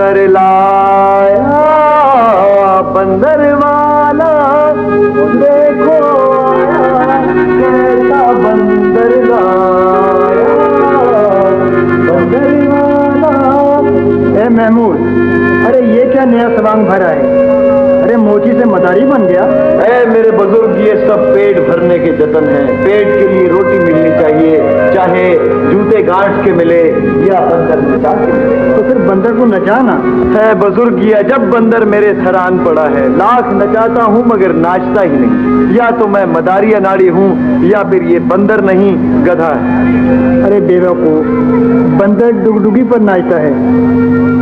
बंदर लाया, बंदर वाला देखो आया, कैसा बंदर लाया, बंदर वाला। ए महमूद, अरे ये क्या नया सवांग भरा है? अरे मोची से मदारी बन गया। ए मेरे बुजुर्ग, ये सब पेट भरने के जतन हैं। पेट के लिए रोटी मिलनी चाहिए, चाहे जूते गांठ के मिले या बंदर नचा के मिले। तो फिर बंदर को नचाना है बुजुर्ग, ये अजब बंदर मेरे थरान पड़ा है। लाख नचाता हूँ मगर नाचता ही नहीं। या तो मैं मदारी अनाड़ी हूँ या फिर ये बंदर नहीं गधा है। अरे बेवकूफ, बंदर डुगडुगी पर नाचता है,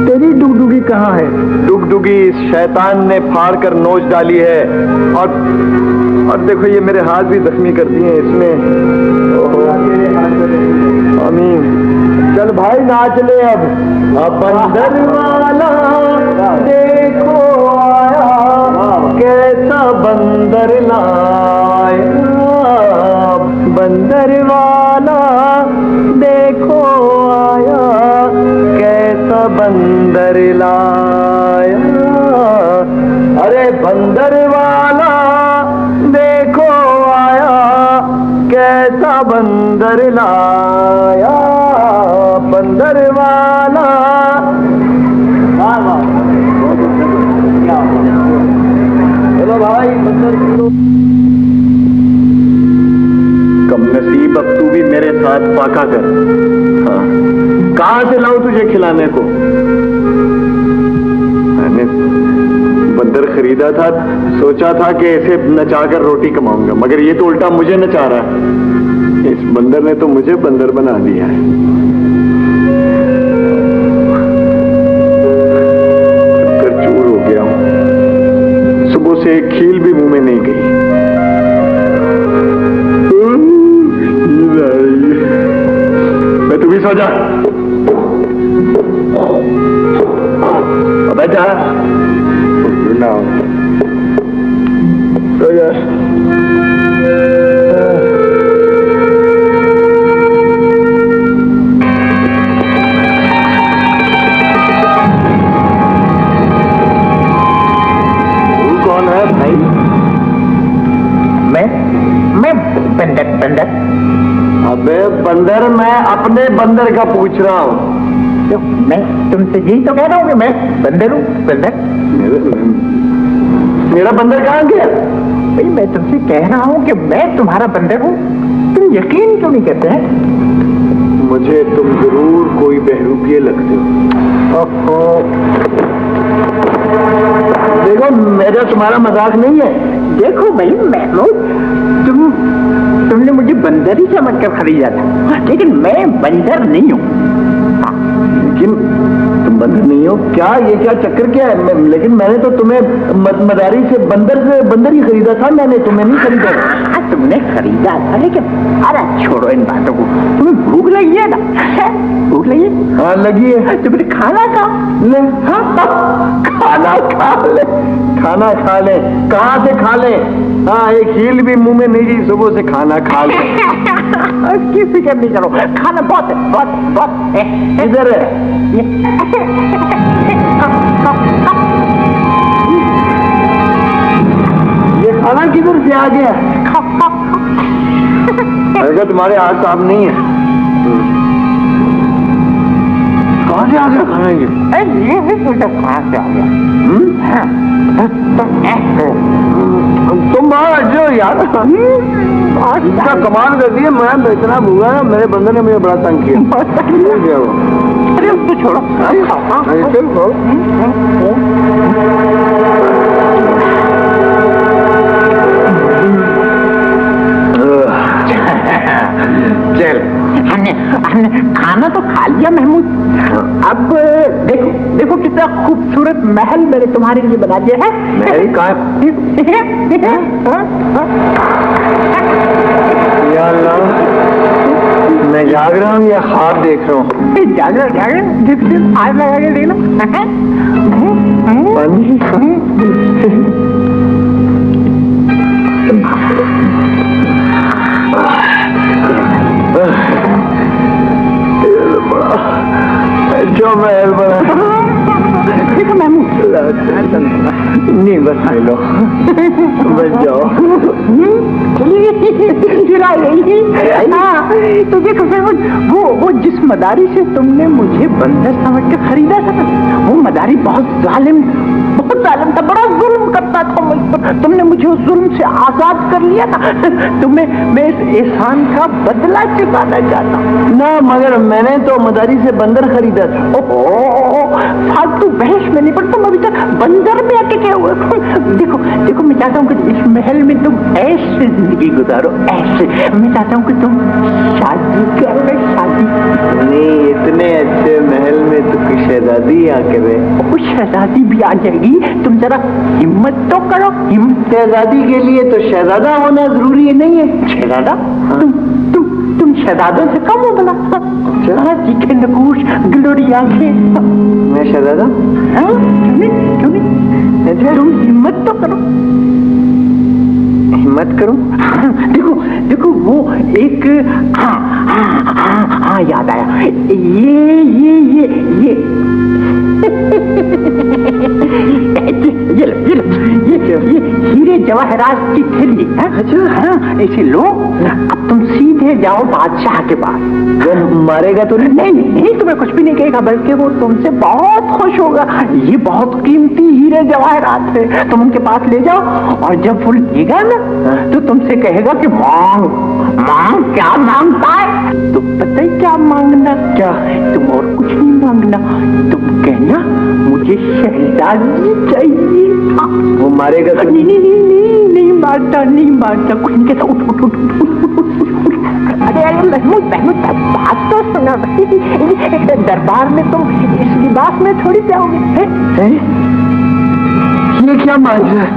तेरी डुगडुगी कहाँ है? डुगडुगी इस शैतान ने फाड़ कर नोच डाली है। और देखो ये मेरे हाथ भी जख्मी कर दिए इसमें। आमीन। चल भाई नाच ले अब। बंदर वाला देखो आया, कैसा बंदर लाया, बंदर वाला देखो आया, कैसा बंदर लाया। अरे बंदर वाला देखो आया, कैसा बंदर लाया, बंदर वाला। चलो भाई बंदर कम नसीब, अब तू भी मेरे साथ पाका कर। हाँ, कहाँ से लाऊं तुझे खिलाने को? मैंने बंदर खरीदा था, सोचा था कि इसे नचाकर रोटी कमाऊंगा, मगर ये तो उल्टा मुझे नचा रहा है। इस बंदर ने तो मुझे बंदर बना दिया है। चूर हो गया हूं, सुबह से एक खील भी मुंह में नहीं गई। मैं तू भी सो जा। बैठा ना सो जा। तू कौन है भाई? मैं बंदर। अबे बंदर, मैं अपने बंदर का पूछ रहा हूँ। तो मैं तुमसे यही तो कह रहा हूँ कि मैं बंदर हूँ। बंदर? मेरा बंदर कहाँ गया? भाई मैं तुमसे कह रहा हूँ कि मैं तुम्हारा बंदर हूँ, तुम यकीन क्यों नहीं करते हैं? मुझे तुम जरूर कोई बहरूपिये लगते हो। ओहो, देखो मेरा तुम्हारा मजाक नहीं है। देखो भाई महमूद, तुमने मुझे बंदर ही समझकर खरीदा था, लेकिन मैं बंदर नहीं हूँ। लेकिन तुम बंदर नहीं हो क्या? ये क्या चक्कर क्या है? लेकिन मैंने तो तुम्हें मदारी से बंदर ही खरीदा था, मैंने तुम्हें नहीं खरीदा। तुमने खरीदा था, लेकिन अरे छोड़ो इन बातों को। तुम्हें भूख लगी है ना? भूख लगी? हाँ लगी है। तुमने खाना खा ले। हाँ खाना खा ले, खाना खा ले। कहाँ से खा ले? हाँ, एक हील भी मुंह में नहीं गई, सुबह से खाना खा ले। उसकी फिक्र नहीं करो, खाना बहुत है, बहुत। इधर है। ये खाना किधर से आ गया? अगर तुम्हारे हाथ साफ नहीं है, कहाँ से आ गया खाना? ये कहाँ से आ गया? तुम बाहर हट जाओ यार। इसका कमाल कर दिया। मैं इतना भूखा है, मेरे बंदर ने मुझे बड़ा तंग किया। अरे उसको छोड़ो। चल, हमने खाना तो खा लिया महमूद। अब देखो कितना खूबसूरत महल मैंने तुम्हारे लिए बना दिया है। महल कहाँ? या अल्लाह, मैं जाग रहा हूँ या ख्वाब देख रहा हूँ? जाग रहा आज लगा के देखना। जो महल बना महमूद? नहीं बस ले लो, बस जाओ। गिरा गई। हाँ, तो देखो महमूद, वो जिस मदारी से तुमने मुझे बंदर समझ के खरीदा था ना, वो मदारी बहुत जालिम था, बड़ा जुल्म करता था मुझ पर। तुमने मुझे उस जुल्म से आजाद कर लिया था। तुम्हें मैं इस एहसान का बदला चुकाना चाहता हूँ ना, मगर मैंने तो मदारी से बंदर खरीदा था। ओहो, फालतू बहस में नहीं, पर तुम अभी तक बंदर में अटके हुए। देखो मैं चाहता हूँ कि इस महल में तुम ऐसे जिंदगी गुजारो, ऐसे। मैं चाहता हूँ कि तुम शादी कर लो, शादी। नहीं, इतने अच्छे महल में तो कोई शहजादी आके रहे। शहजादी भी आ जाएगी, तुम जरा हिम्मत तो करो। शहजादी के लिए तो शहजादा होना जरूरी नहीं है। शहजादा? तुम शहजादों से कम हो भला? तीखे नगूश, गिलोरी आंखें। मैं शहजादा? क्यों नहीं? तुम हिम्मत तो करो। हिम्मत करूं? देखो वो एक हाँ याद आया। ये हीरे जवाहरात की थैली। अच्छा, ऐसे लो। अब तुम सीधे जाओ बादशाह के पास। वो मारेगा तो नहीं, तुम्हें कुछ भी नहीं कहेगा, बल्कि वो तुमसे बहुत खुश होगा। ये बहुत कीमती हीरे जवाहरात है। तुम उनके पास ले जाओ, और जब वो लेगा ना तो तुमसे कहेगा कि मांग क्या मांगता है? तो पता है क्या मांगना? क्या? तुम और कुछ नहीं मांगना, तुम कहना मुझे शहजादी चाहिए। वो मारेगा तो नहीं मारता, कुछ नहीं कहता। उठ। अरे महमूद, बात तो सुना। दरबार में तुम इस लिबास में थोड़ी जाओगे। ये क्या मांग रहा है?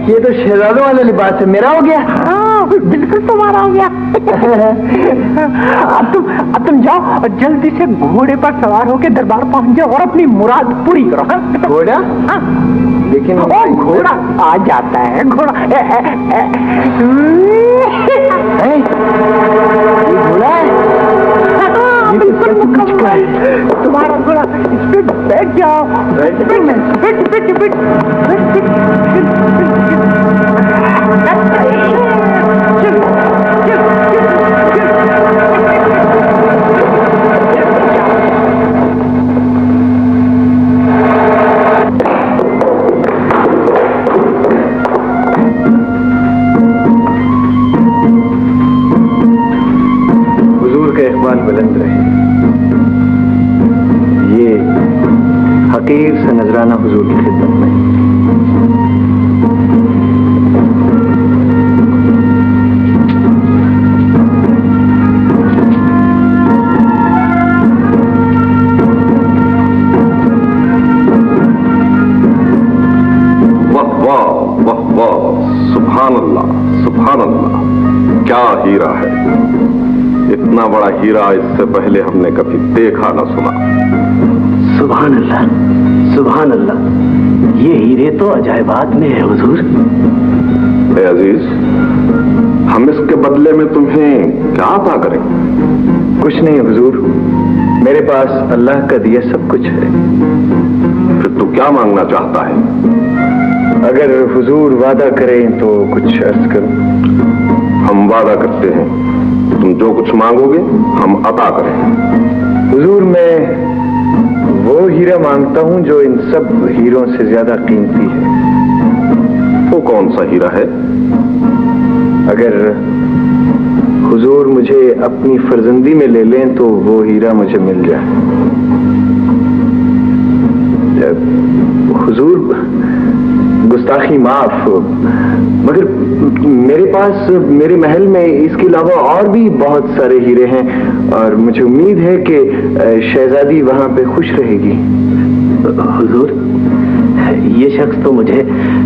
ये तो शहजादों वाला लिबास है, मेरा हो गया। हाँ, बिल्कुल तुम्हारा हो गया। अब तुम जाओ और जल्दी से घोड़े पर सवार होकर दरबार पहुंच जाओ और अपनी मुराद पूरी करो। घोड़ा? हाँ, लेकिन घोड़ा आ जाता है। घोड़ा ये घोड़ा है? बिल्कुल तुम्हारा घोड़ा। इस पे बैठ जाओ। बैठ। हुजूर का इकबाल बुलंद रहे। ये हकीर सा नजराना हुजूर की खिदमत में। सुभान अल्लाह, क्या हीरा है। इतना बड़ा हीरा इससे पहले हमने कभी देखा न सुना। सुभान अल्लाह, ये हीरे तो अजायबात में है हुजूर। ए अजीज, हम इसके बदले में तुम्हें क्या अता करें? कुछ नहीं हुजूर, मेरे पास अल्लाह का दिया सब कुछ है। फिर तू क्या मांगना चाहता है? अगर हुजूर वादा करें तो कुछ अर्ज करूं। हम वादा करते हैं, तुम जो कुछ मांगोगे हम अता करें। हुजूर, मैं वो हीरा मांगता हूं जो इन सब हीरों से ज्यादा कीमती है। वो कौन सा हीरा है? अगर हुजूर मुझे अपनी फर्जंदी में ले लें तो वो हीरा मुझे मिल जाए। हुजूर, गुस्ताखी माफ, मगर मेरे पास मेरे महल में इसके अलावा और भी बहुत सारे हीरे हैं और मुझे उम्मीद है कि शहजादी वहां पे खुश रहेगी। हुजूर, ये शख्स तो मुझे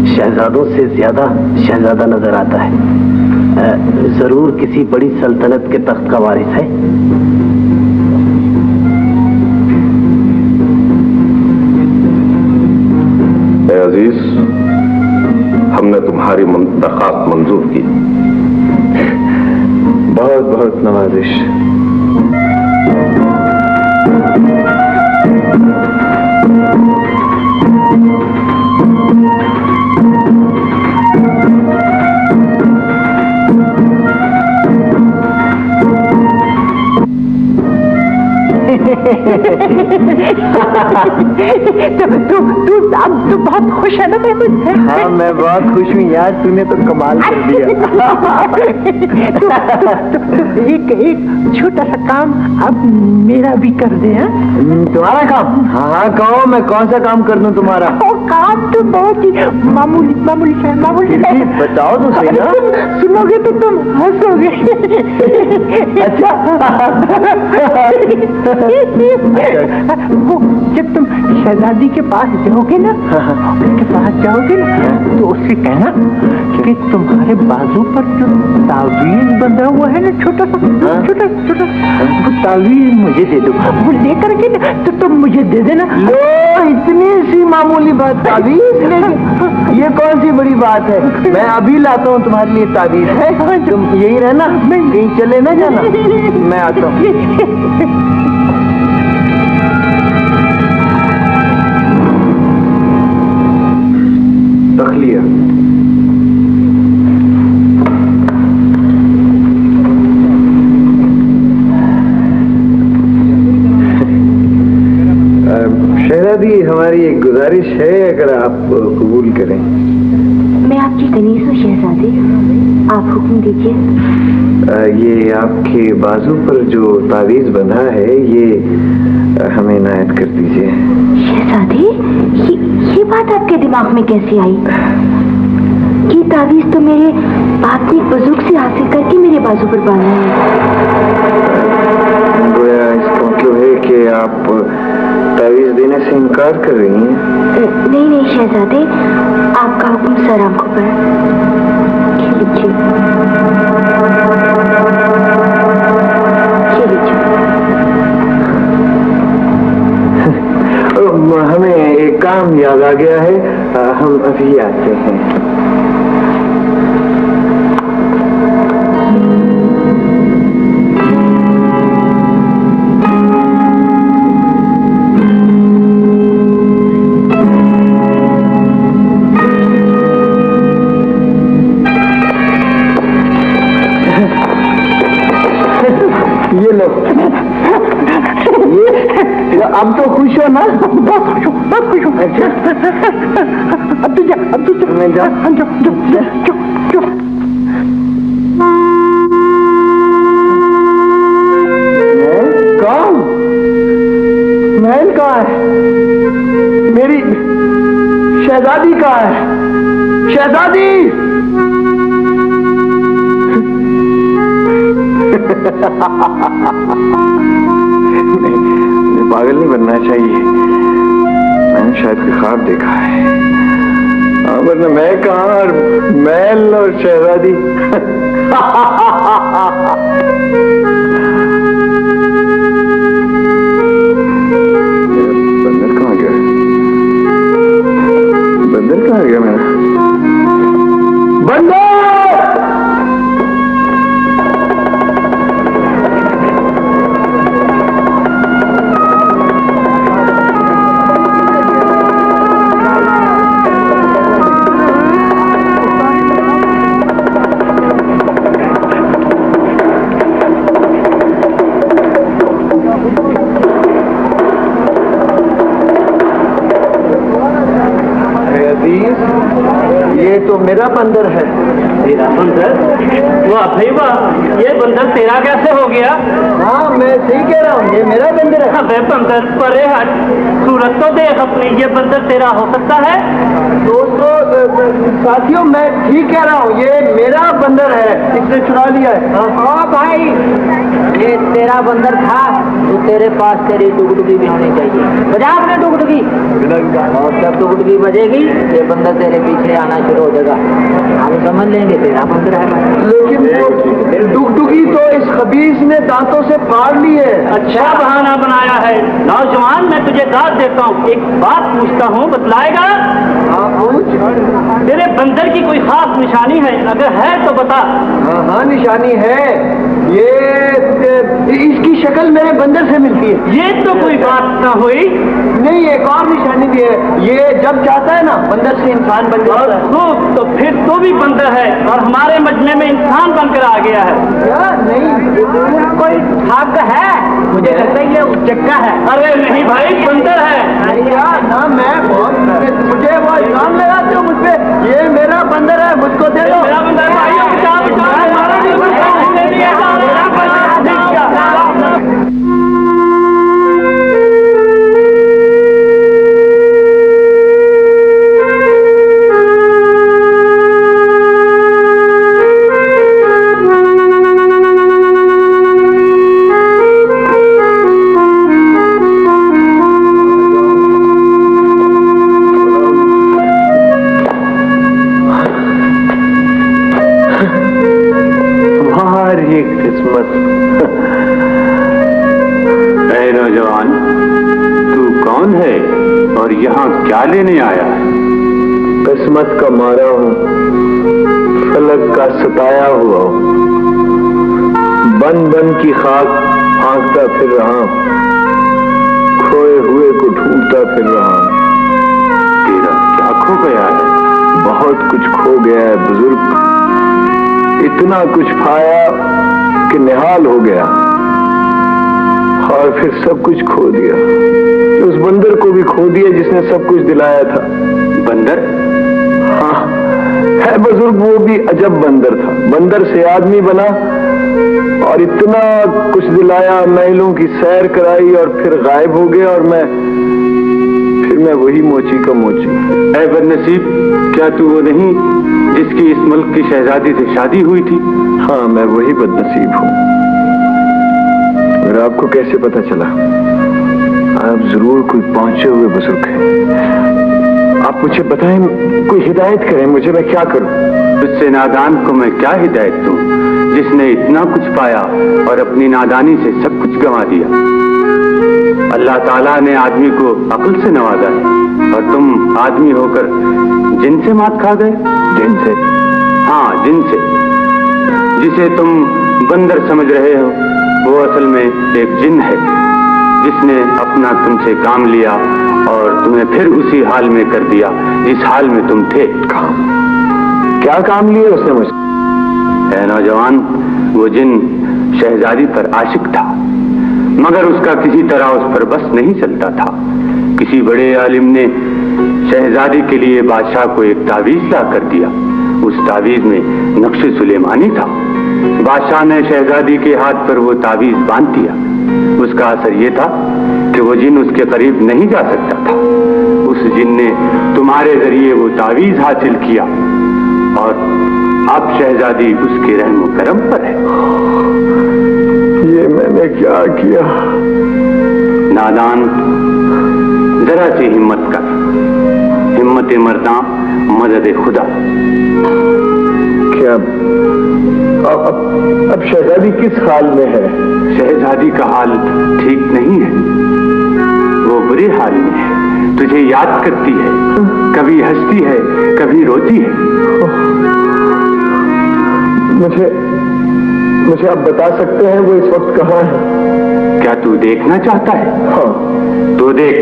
शहजादों से ज्यादा शहजादा नजर आता है। जरूर किसी बड़ी सल्तनत के तख्त का वारिस है। अजीज, हमने तुम्हारी दरखास्त मंजूर की। बहुत बहुत नवाजिश। तू बहुत खुश है ना मुझसे? हाँ मैं बहुत खुश हूँ यार, तूने तो कमाल कर दिया। एक छोटा सा काम अब मेरा भी कर दे। तुम्हारा काम? हाँ कहो, मैं कौन सा काम कर दूं तुम्हारा? काम तो बहुत ही मामूली मामूली है, मामूली है। बताओ तो सही ना। सुनोगे तो तुम हंसोगे। अच्छा वो जब तुम शहजादी के पास जाओगे ना, उसके पास जाओगे ना, तो उससे कहना कि तुम्हारे बाजू पर जो तावीज बंधा हुआ है ना, छोटा सा छोटा छोटा, वो तावीज मुझे दे दो। वो लेकर के ना तो तुम मुझे दे देना। लो इतनी सी मामूली बात, तावीज लेके? ये कौन सी बड़ी बात है? मैं अभी लाता हूँ तुम्हारे लिए तावीज है। तुम यही रहना, कहीं चले ना जाना, मैं आता हूँ। तखलिया शहजादी, हमारी एक गुजारिश है, अगर आप कबूल करें। मैं आपकी कनीज हूँ शहजादी, आप हुक्म दीजिए। ये आपके बाजू पर जो तावीज बंधा है, ये हमें इनायत कर दीजिए। शहजादी, ये बात आपके दिमाग में कैसे आई? ये तावीज तो मेरे बाप ने एक बुजुर्ग से हासिल करके मेरे बाजू पर बांधा है। गोया इसका मतलब है कि आप तावीज देने से इनकार कर रही हैं? नहीं नहीं शहजादे, आपका हुक्म सर आंखों पर। हमें एक काम याद आ गया है, हम अभी आते हैं। ये लो, ये अब तो खुश हो ना? बहुत खुश हूँ, बहुत खुश हूँ। अच्छा अब तू जा, अब तू जा। मैं जा। जा, कौन? महल कहाँ है? मेरी शहजादी कहाँ है? शहजादी! नहीं, पागल नहीं बनना चाहिए, मैंने शायद कोई ख्वाब देखा है। वरना मैं कहाँ, और महल और शहजादी। बंदर कहाँ गया? बंदर कहाँ गया मेरा? बंदर! ये तो मेरा बंदर है। तेरा बंदर? वाह भाई वाह, ये बंदर तेरा कैसे हो गया? हाँ मैं सही कह रहा हूँ, ये मेरा बंदर है। अबे बंदर परे हट, सूरत तो देख अपनी, ये बंदर तेरा हो सकता है? दोस्तों साथियों, मैं ठीक कह रहा हूँ, ये मेरा बंदर है, इसने चुरा लिया है। हाँ भाई, ये तेरा बंदर था तो तेरे पास तेरी डुगडुगी भी होनी चाहिए। बजा अपने डुगडुगी, और जब डुगडुगी बजेगी ये बंदर तेरे पीछे आना शुरू हो जाएगा, हम समझ लेंगे तेरा बंदर है। लेकिन डुगडुगी तो इस खबीस ने दांतों से फाड़ ली है। अच्छा बहाना बनाया है। नौजवान, मैं तुझे दाद देता हूँ, एक बात पूछता हूँ, बतलाएगा? तेरे बंदर की कोई खास निशानी है? अगर है तो बता। हाँ हाँ निशानी है। ये इसकी शक्ल मेरे बंदर से मिलती है। ये तो कोई बात ना हुई। नहीं, एक और निशानी भी है। ये जब चाहता है ना बंदर से इंसान बन जाता है। खूब, तो फिर तो भी बंदर है और हमारे मजमे में इंसान बनकर आ गया है। क्या? नहीं, कोई ठग है, मुझे लगता है ये उचक्का है। अरे नहीं भाई, बंदर है। क्या ना, मैं मुझे वो इल्जाम लगाते हो मुझ पे। ये मेरा बंदर है, मुझको दे दो। मेरा बंदर है, भाइयों बचाओ, बचाओ, हमारा भी बचाओ, मेरा बंदर नौजवान, तू कौन है और यहाँ क्या लेने आया है? किस्मत का मारा हूँ, फलक का सताया हुआ हूँ, बन बन की खाक फांकता फिर रहा हूँ, खोए हुए को ढूंढता फिर रहा हूँ। तेरा क्या खो गया है? बहुत कुछ खो गया है बुजुर्ग, इतना कुछ पाया कि निहाल हो गया और फिर सब कुछ खो दिया। उस बंदर को भी खो दिया जिसने सब कुछ दिलाया था। बंदर? हाँ है बुजुर्ग, वो भी अजब बंदर था। बंदर से आदमी बना और इतना कुछ दिलाया, महलों की सैर कराई और फिर गायब हो गया और मैं वही मोची का मोची। ऐ बदनसीब, क्या तू वो नहीं जिसकी इस मुल्क की शहजादी से शादी हुई थी? हाँ, मैं वही बदनसीब हूँ। मगर आपको कैसे पता चला? आप जरूर कोई पहुंचे हुए बुजुर्ग हैं। आप मुझे बताएं, कोई हिदायत करें मुझे, मैं क्या करूं? तुझसे नादान को मैं क्या हिदायत दूं, जिसने इतना कुछ पाया और अपनी नादानी से सब कुछ गंवा दिया। अल्लाह ताला ने आदमी को अक्ल से नवाजा है और तुम आदमी होकर जिन से मात खा गए। जिन से? हाँ, जिन से। जिसे तुम बंदर समझ रहे हो वो असल में एक जिन है, जिसने अपना तुमसे काम लिया और तुम्हें फिर उसी हाल में कर दिया जिस हाल में तुम थे। काम? क्या काम लिया उसने मुझसे? ऐ नौजवान, वो जिन शहजादी पर आशिक था, मगर उसका किसी तरह उस पर बस नहीं चलता था। किसी बड़े आलिम ने शहजादी के लिए बादशाह को एक तावीज ला कर दिया। उस तावीज में नक्शे सुलेमानी था। बादशाह ने शहजादी के हाथ पर वो तावीज बांध दिया। उसका असर ये था कि वो जिन उसके करीब नहीं जा सकता था। उस जिन ने तुम्हारे जरिए वो तावीज हासिल किया और अब शहजादी उसके रहमो करम पर है। ये मैंने क्या किया? नादान, जरा सी हिम्मत कर। हिम्मत मर्दा मदद खुदा। क्या अब शहजादी किस हाल में है? शहजादी का हाल ठीक नहीं है, वो बुरे हाल में है। तुझे याद करती है, कभी हंसती है, कभी रोती है। मुझे आप बता सकते हैं वो इस वक्त कहाँ है? क्या तू देखना चाहता है? हाँ। तो देख।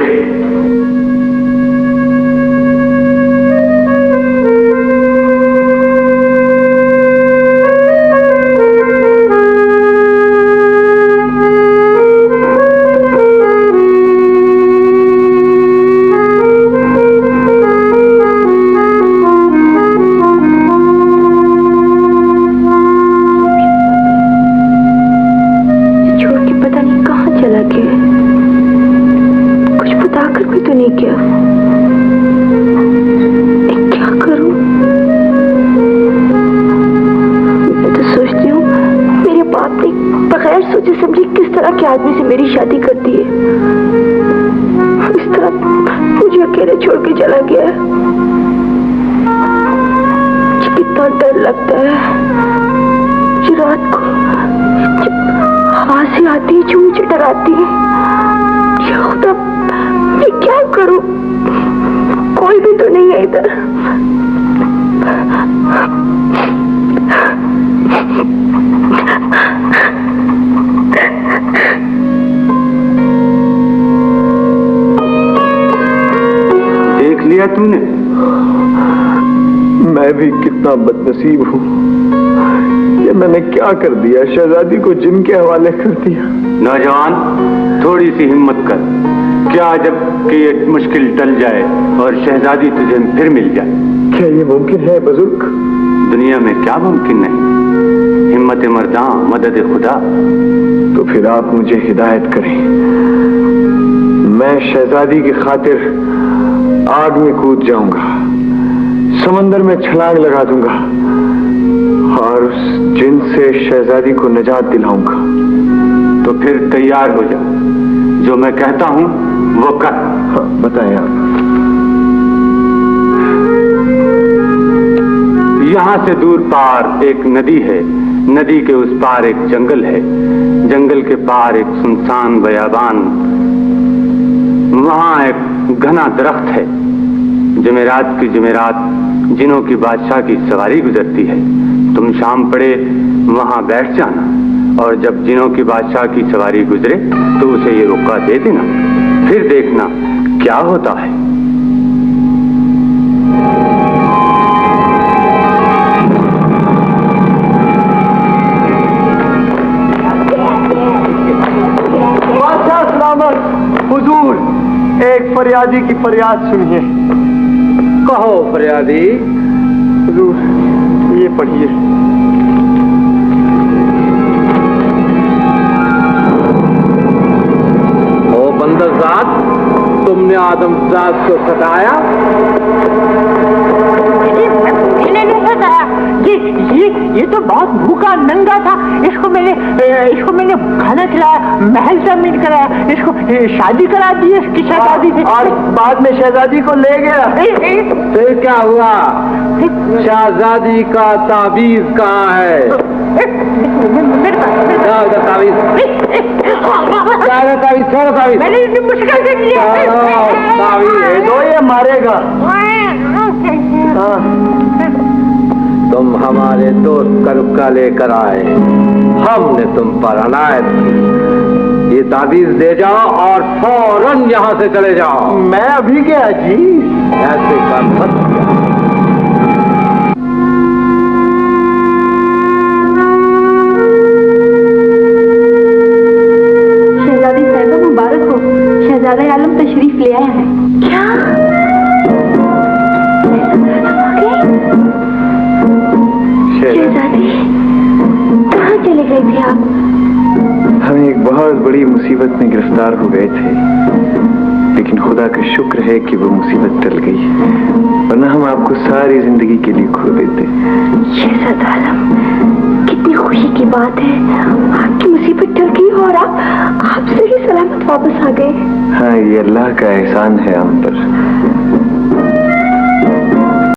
आदमी से मेरी शादी कर दी है, इस तरह मुझे अकेले छोड़ के चला गया है। मुझे कितना डर लगता है। मुझे रात को जब हंसी आती है जो मुझे डराती है। खुदा, मैं क्या करूं? कोई भी तो नहीं है इधर। देख लिया तूने? मैं भी कितना बदनसीब हूँ। ये मैंने क्या कर दिया? शहजादी को जिन के हवाले कर दिया। नौजवान, थोड़ी सी हिम्मत कर। क्या जब कि ये मुश्किल टल जाए और शहजादी तुझे फिर मिल जाए? क्या ये मुमकिन है बुजुर्ग? दुनिया में क्या मुमकिन नहीं। हिम्मत मर्दां मदद खुदा। तो फिर आप मुझे हिदायत करें। मैं शहजादी की खातिर आग में कूद जाऊंगा, समंदर में छलांग लगा दूंगा और उस जिन से शहजादी को निजात दिलाऊंगा। तो फिर तैयार हो जा। जो मैं कहता हूं वो कर। हाँ, बताएं आप। यहां से दूर पार एक नदी है, नदी के उस पार एक जंगल है, जंगल के पार एक सुनसान बयाबान, वहां एक घना दरख्त है। जमेरात की जमेरात जिनों की बादशाह की सवारी गुजरती है। तुम शाम पड़े वहां बैठ जाना और जब जिनों की बादशाह की सवारी गुजरे तो उसे ये रोका दे देना। फिर देखना क्या होता है। बादशाह सलामत। हुजूर, एक फरियादी की फरियाद सुनिए। कहो फरियादी। हुजूर, ये पढ़िए। ओ बंदरजात, तुमने आदमजात को सताया? नहीं सताया। ये तो बहुत भूखा नंगा था। इसको मैंने खाना खिलाया, महल जमीन कराया, इसको शादी करा दी इसकी शहजादी से। और बाद में शहजादी को ले गया। फिर क्या हुआ? शहजादी का ताबीज कहाँ है? ताबीज मैंने मुश्किल से किया। ताबीज तो ये मारेगा। तुम हमारे दोस्त का रुक्का लेकर आए, हमने तुम पर अनायत की। ये ताबीज दे जाओ और फौरन यहाँ से चले जाओ। मैं अभी गया जी। ऐसे कर मत। शहजादी साहिबा मुबारक हो। शहजादा आलम तशरीफ ले आया है। क्या? शहजादी, कहाँ चले गए थे आप? हम एक बहुत बड़ी मुसीबत में गिरफ्तार हो गए थे, लेकिन खुदा का शुक्र है कि वो मुसीबत टल गई, वरना हम आपको सारी जिंदगी के लिए खो देते। शहजादा आलम, कितनी खुशी की बात है। आपकी मुसीबत टल गई और आप सही सलामत वापस आ गए। हाँ, ये अल्लाह का एहसान है हम पर।